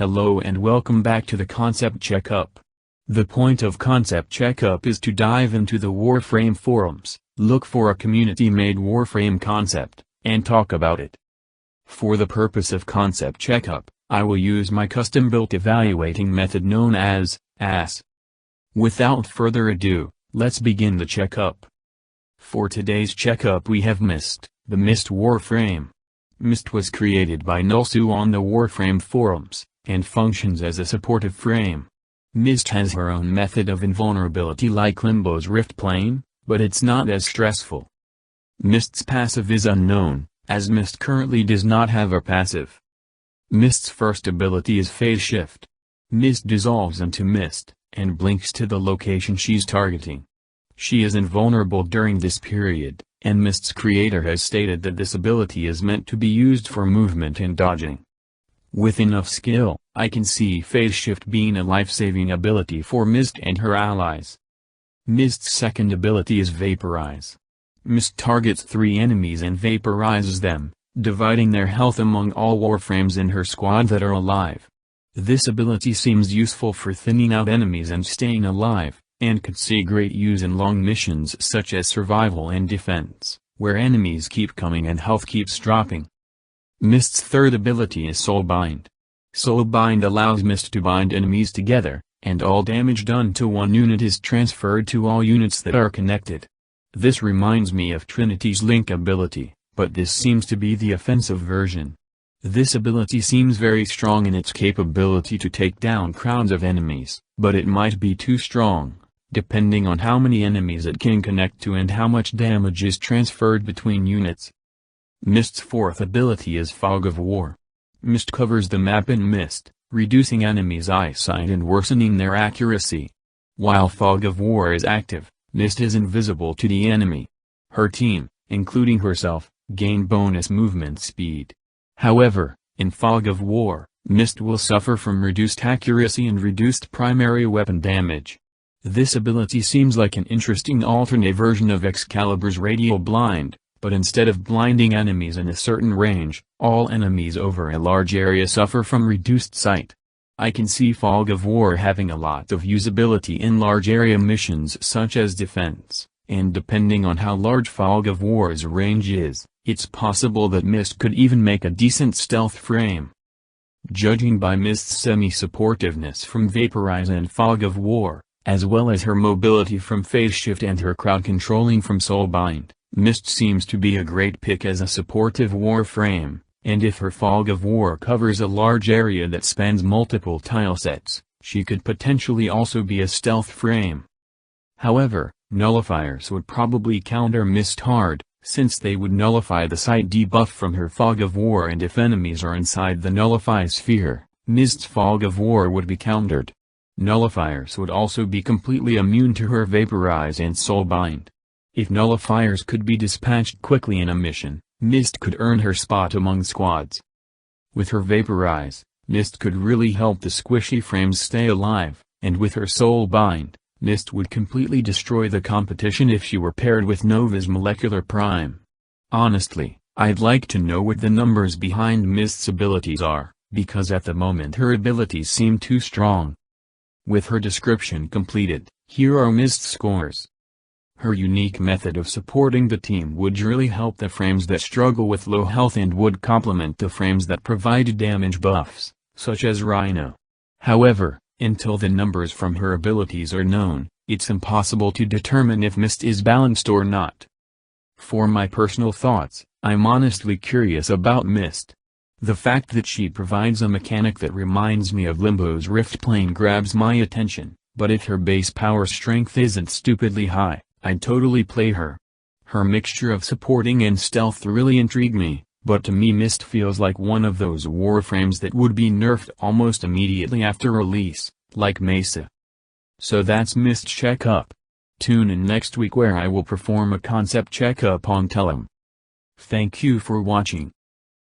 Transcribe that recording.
Hello and welcome back to the Concept Checkup. The point of Concept Checkup is to dive into the Warframe forums, look for a community-made Warframe concept, and talk about it. For the purpose of Concept Checkup, I will use my custom-built evaluating method known as AS. Without further ado, let's begin the checkup. For today's checkup we have Myst, the Myst Warframe. Myst was created by Nulsu on the Warframe forums, and functions as a supportive frame. Myst has her own method of invulnerability like Limbo's Rift Plane, but it's not as stressful. Myst's passive is unknown, as Myst currently does not have a passive. Myst's first ability is Phase Shift. Myst dissolves into mist, and blinks to the location she's targeting. She is invulnerable during this period, and Myst's creator has stated that this ability is meant to be used for movement and dodging. With enough skill, I can see Phase Shift being a life-saving ability for Myst and her allies. Myst's second ability is Vaporize. Myst targets 3 enemies and vaporizes them, dividing their health among all Warframes in her squad that are alive. This ability seems useful for thinning out enemies and staying alive, and could see great use in long missions such as survival and defense, where enemies keep coming and health keeps dropping. Myst's third ability is Soulbind. Soulbind allows Myst to bind enemies together, and all damage done to one unit is transferred to all units that are connected. This reminds me of Trinity's Link ability, but this seems to be the offensive version. This ability seems very strong in its capability to take down crowds of enemies, but it might be too strong, depending on how many enemies it can connect to and how much damage is transferred between units. Myst's fourth ability is Fog of War. Myst covers the map in mist, reducing enemies' eyesight and worsening their accuracy. While Fog of War is active, Myst is invisible to the enemy. Her team, including herself, gain bonus movement speed. However, in Fog of War, Myst will suffer from reduced accuracy and reduced primary weapon damage. This ability seems like an interesting alternate version of Excalibur's Radial Blind, but instead of blinding enemies in a certain range, all enemies over a large area suffer from reduced sight. I can see Fog of War having a lot of usability in large area missions such as defense, and depending on how large Fog of War's range is, it's possible that Myst could even make a decent stealth frame. Judging by Myst's semi-supportiveness from Vaporize and Fog of War, as well as her mobility from Phase Shift and her crowd controlling from Soulbind, Myst seems to be a great pick as a supportive Warframe, and if her Fog of War covers a large area that spans multiple tilesets, she could potentially also be a stealth frame. However, nullifiers would probably counter Myst hard, since they would nullify the sight debuff from her Fog of War, and if enemies are inside the nullify sphere, Myst's Fog of War would be countered. Nullifiers would also be completely immune to her Vaporize and Soulbind. If nullifiers could be dispatched quickly in a mission, Myst could earn her spot among squads. With her Vaporize, Myst could really help the squishy frames stay alive, and with her Soulbind, Myst would completely destroy the competition if she were paired with Nova's Molecular Prime. Honestly, I'd like to know what the numbers behind Myst's abilities are, because at the moment her abilities seem too strong. With her description completed, here are Myst scores. Her unique method of supporting the team would really help the frames that struggle with low health and would complement the frames that provide damage buffs, such as Rhino. However, until the numbers from her abilities are known, it's impossible to determine if Myst is balanced or not. For my personal thoughts, I'm honestly curious about Myst. The fact that she provides a mechanic that reminds me of Limbo's Rift Plane grabs my attention, but if her base power strength isn't stupidly high, I'd totally play her. Her mixture of supporting and stealth really intrigue me, but to me Myst feels like one of those Warframes that would be nerfed almost immediately after release, like Mesa. So that's Myst Checkup. Tune in next week where I will perform a concept checkup on Telem. Thank you for watching.